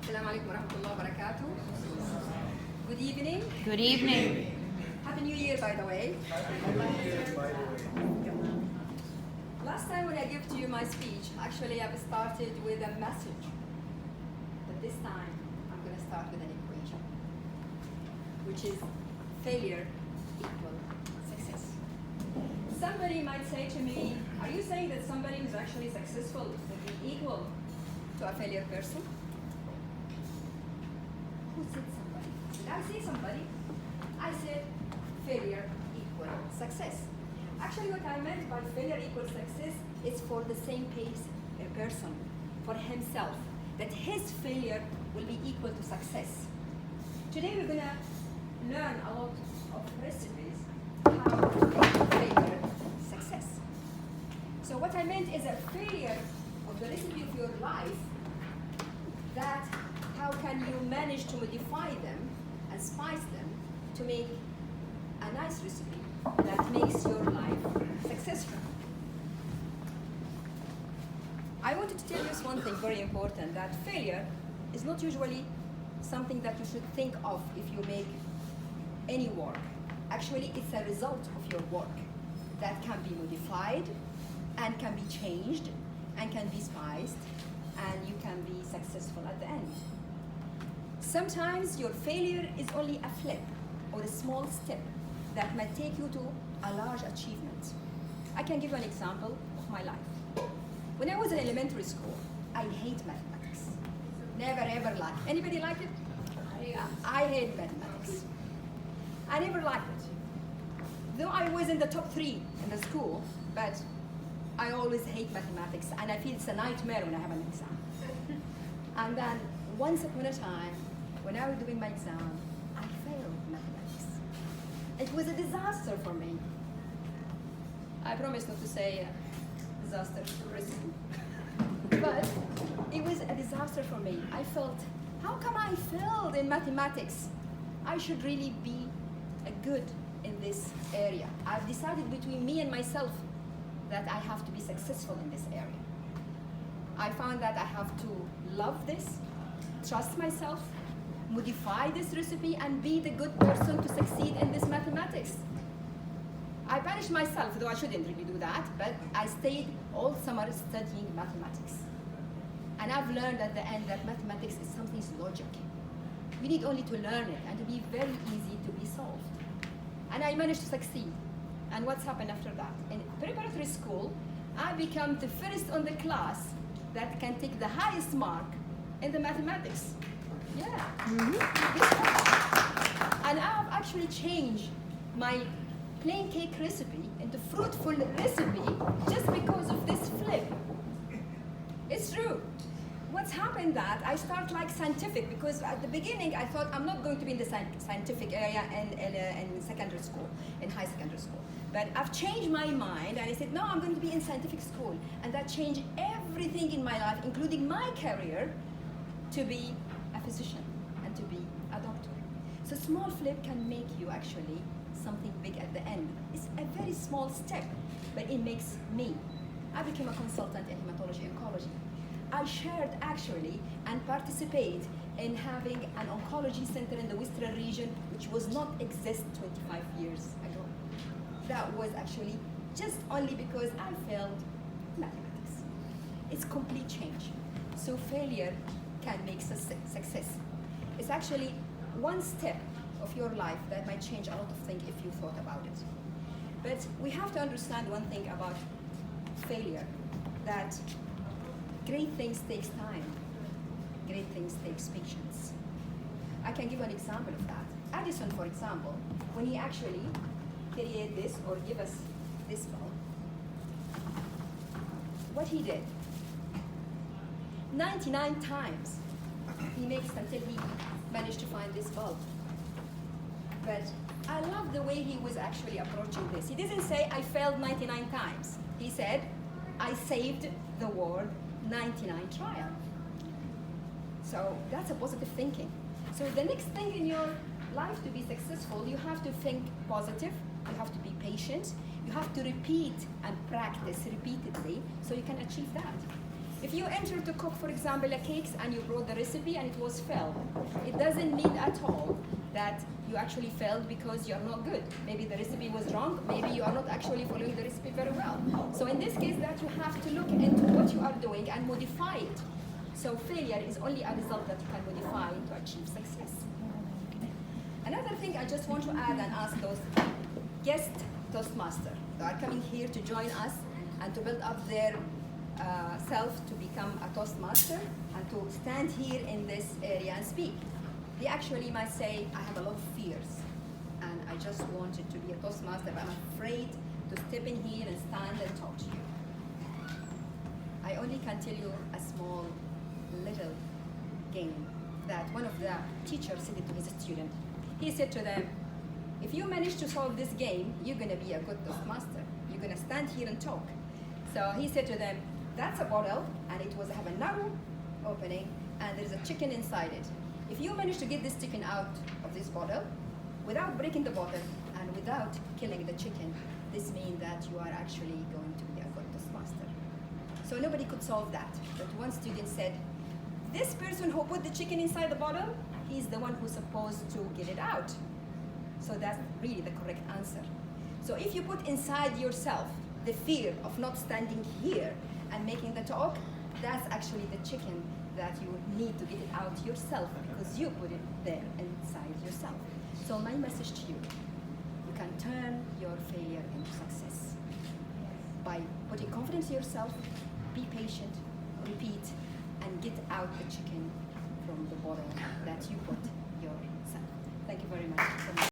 Assalamu alaikum warahmatullahi wabarakatuh. Good evening. Good evening. Happy New Year, by the way. Last time when I gave to you my speech, actually I've started with a message. But this time, I'm going to start with an equation, which is failure equal success. Somebody might say to me, are you saying that somebody who's actually successful will be equal to a failure person? Who said somebody? Did I say somebody? I said failure equal success. Actually, what I meant by failure equals success is for the same person, for himself, that his failure will be equal to success. Today we're going to learn a lot of recipes how to make failure success. So what I meant is a failure of the recipe of your life, that how can you manage to modify them and spice them to make a nice recipe that makes your life successful. I wanted to tell you one thing very important, that failure is not usually something that you should think of if you make any work. Actually, it's a result of your work that can be modified and can be changed and can be spiced, and you can be successful at the end. Sometimes your failure is only a flip or a small step that might take you to a large achievement. I can give you an example of my life. When I was in elementary school, I hate mathematics. Never ever liked it. Anybody like it? I hate mathematics. I never liked it. Though I was in the top 3 in the school, but I always hate mathematics, and I feel it's a nightmare when I have an exam. And then once upon a time, when I was doing my exam, I failed mathematics. It was a disaster for me. I promise not to say disaster recipe. But it was a disaster for me. I felt, how come I failed in mathematics? I should really be good in this area. I've decided between me and myself that I have to be successful in this area. I found that I have to love this, trust myself, modify this recipe, and be the good person to succeed in this mathematics. I punished myself, though I shouldn't really do that, but I stayed all summer studying mathematics. And I've learned at the end that mathematics is something's logic. You need only to learn it and to be very easy to be solved. And I managed to succeed. And what's happened after that? In preparatory school, I became the first on the class that can take the highest mark in the mathematics. Yeah. Mm-hmm. And I've actually changed my plain cake recipe into fruitful recipe just because of this flip. It's true. What's happened that I start like scientific, because at the beginning I thought I'm not going to be in the scientific area in secondary school, in high secondary school. But I've changed my mind and I said, no, I'm going to be in scientific school. And that changed everything in my life, including my career, to be a physician and to be a doctor. So small flip can make you actually something big at the end. It's a very small step, but it makes me. I became a consultant in hematology oncology. I shared actually and participate in having an oncology center in the Western region, which was not exist 25 years ago. That was actually just only because I failed mathematics. It's complete change. So failure can make success. It's actually one step of your life that might change a lot of things if you thought about it. But we have to understand one thing about failure, that great things takes time. Great things takes patience. I can give an example of that. Edison, for example, when he actually created this or give us this bulb, what he did, 99 times he makes until he managed to find this bulb. But I love the way he was actually approaching this. He didn't say, I failed 99 times. He said, I saved the world 99 trial. So that's a positive thinking. So the next thing in your life to be successful, you have to think positive, you have to be patient, you have to repeat and practice repeatedly so you can achieve that. If you enter to cook, for example, a cakes and you brought the recipe and it was failed, it doesn't mean at all that you actually failed because you're not good. Maybe the recipe was wrong, maybe you are not actually following the recipe very well. So in this case, that you have to look into what you are doing and modify it. So failure is only a result that you can modify to achieve success. Another thing I just want to add and ask those guest Toastmasters that are coming here to join us and to build up their self to become a Toastmaster and to stand here in this area and speak. They actually might say, I have a lot of fears and I just wanted to be a Toastmaster, but I'm afraid to step in here and stand and talk to you. I only can tell you a small little game that one of the teachers said to his student. He said to them, if you manage to solve this game, you're going to be a good Toastmaster. You're going to stand here and talk. So he said to them, that's a bottle, and it was have a narrow opening, and there's a chicken inside it. If you manage to get this chicken out of this bottle, without breaking the bottle, and without killing the chicken, this means that you are actually going to be a good Toastmaster. So nobody could solve that. But one student said, this person who put the chicken inside the bottle, he's the one who's supposed to get it out. So that's really the correct answer. So if you put inside yourself the fear of not standing here and making the talk, that's actually the chicken that you need to get it out yourself because you put it there inside yourself. So my message to you, you can turn your failure into success by putting confidence in yourself, be patient, repeat, and get out the chicken from the bottle that you put yourself. Thank you very much.